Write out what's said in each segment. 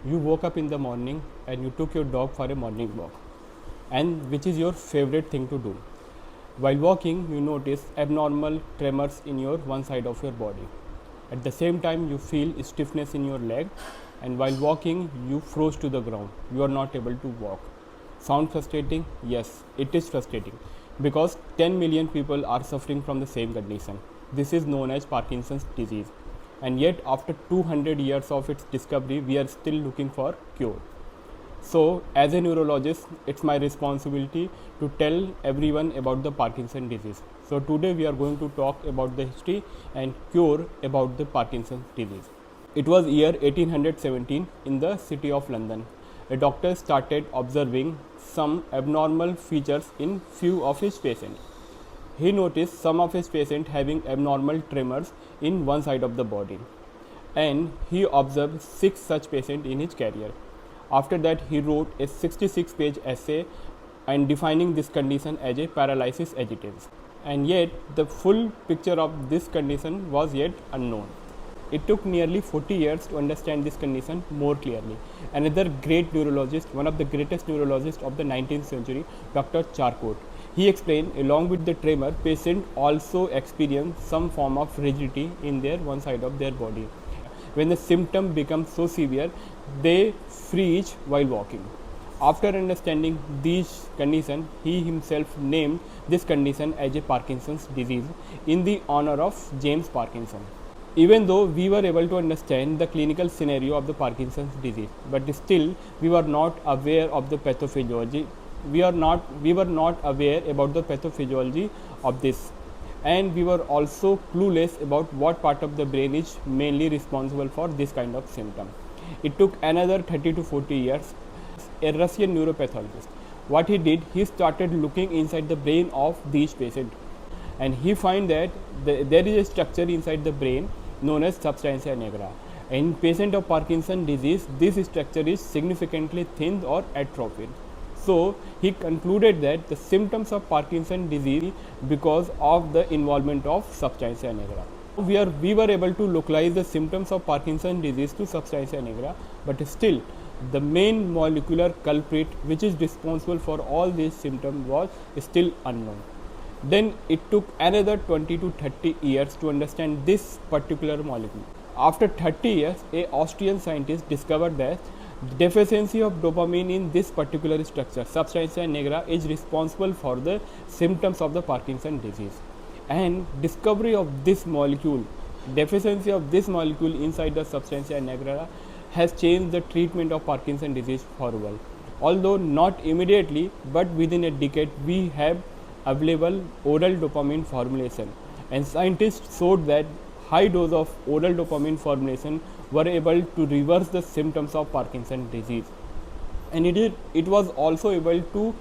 You woke up in the morning and you took your dog for a morning walk, and which is your favorite thing to do. While walking, you notice abnormal tremors in your one side of your body. At the same time, you feel stiffness in your leg, and while walking, you froze to the ground. You are not able to walk. Sound frustrating? Yes, it is frustrating because 10 million people are suffering from the same condition. This is known as Parkinson's disease, and yet after 200 years of its discovery, we are still looking for cure. So, as a neurologist, it's my responsibility to tell everyone about the Parkinson disease. So, today we are going to talk about the history and cure about the Parkinson's disease. It was year 1817 in the city of London. A doctor started observing some abnormal features in few of his patients. He noticed some of his patients having abnormal tremors in one side of the body, and he observed 6 such patients in his career. After that, he wrote a 66-page essay and defining this condition as a paralysis agitans. And yet, the full picture of this condition was yet unknown. It took nearly 40 years to understand this condition more clearly. Another great neurologist, one of the greatest neurologists of the 19th century, Dr. Charcot, he explained along with the tremor, patients also experience some form of rigidity in their one side of their body. When the symptom becomes so severe, they freeze while walking. After understanding these conditions, he himself named this condition as a Parkinson's disease in the honor of James Parkinson. Even though we were able to understand the clinical scenario of the Parkinson's disease, but still we were not aware of the pathophysiology. We were not aware about the pathophysiology of this, and we were also clueless about what part of the brain is mainly responsible for this kind of symptom. It took another 30 to 40 years. A Russian neuropathologist, what he did, he started looking inside the brain of these patients, and he find that there is a structure inside the brain known as substantia nigra. In patient of Parkinson disease, this structure is significantly thinned or atrophied. So he concluded that the symptoms of Parkinson disease because of the involvement of substantia nigra. We were able to localize the symptoms of Parkinson disease to substantia nigra, but still the main molecular culprit which is responsible for all these symptoms was still unknown. Then it took another 20 to 30 years to understand this particular molecule. After 30 years, a Austrian scientist discovered that the deficiency of dopamine in this particular structure, substantia nigra, is responsible for the symptoms of the Parkinson disease. And discovery of this molecule, deficiency of this molecule inside the substantia nigra, has changed the treatment of Parkinson disease forever. Although not immediately, but within a decade, we have available oral dopamine formulation, and scientists showed that high dose of oral dopamine formulation were able to reverse the symptoms of Parkinson disease, and it was also able to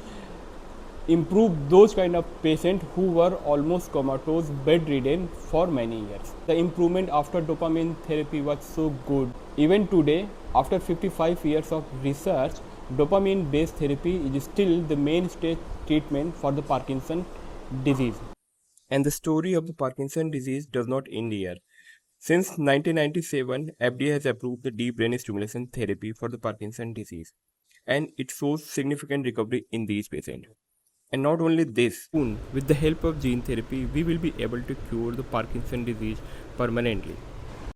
improve those kind of patients who were almost comatose, bedridden for many years. The improvement after dopamine therapy was so good. Even today, after 55 years of research, dopamine based therapy is still the mainstay treatment for the Parkinson disease. And the story of the Parkinson disease does not end here. Since 1997, FDA has approved the deep brain stimulation therapy for the Parkinson disease, and it shows significant recovery in these patients. And not only this, soon with the help of gene therapy, we will be able to cure the Parkinson disease permanently.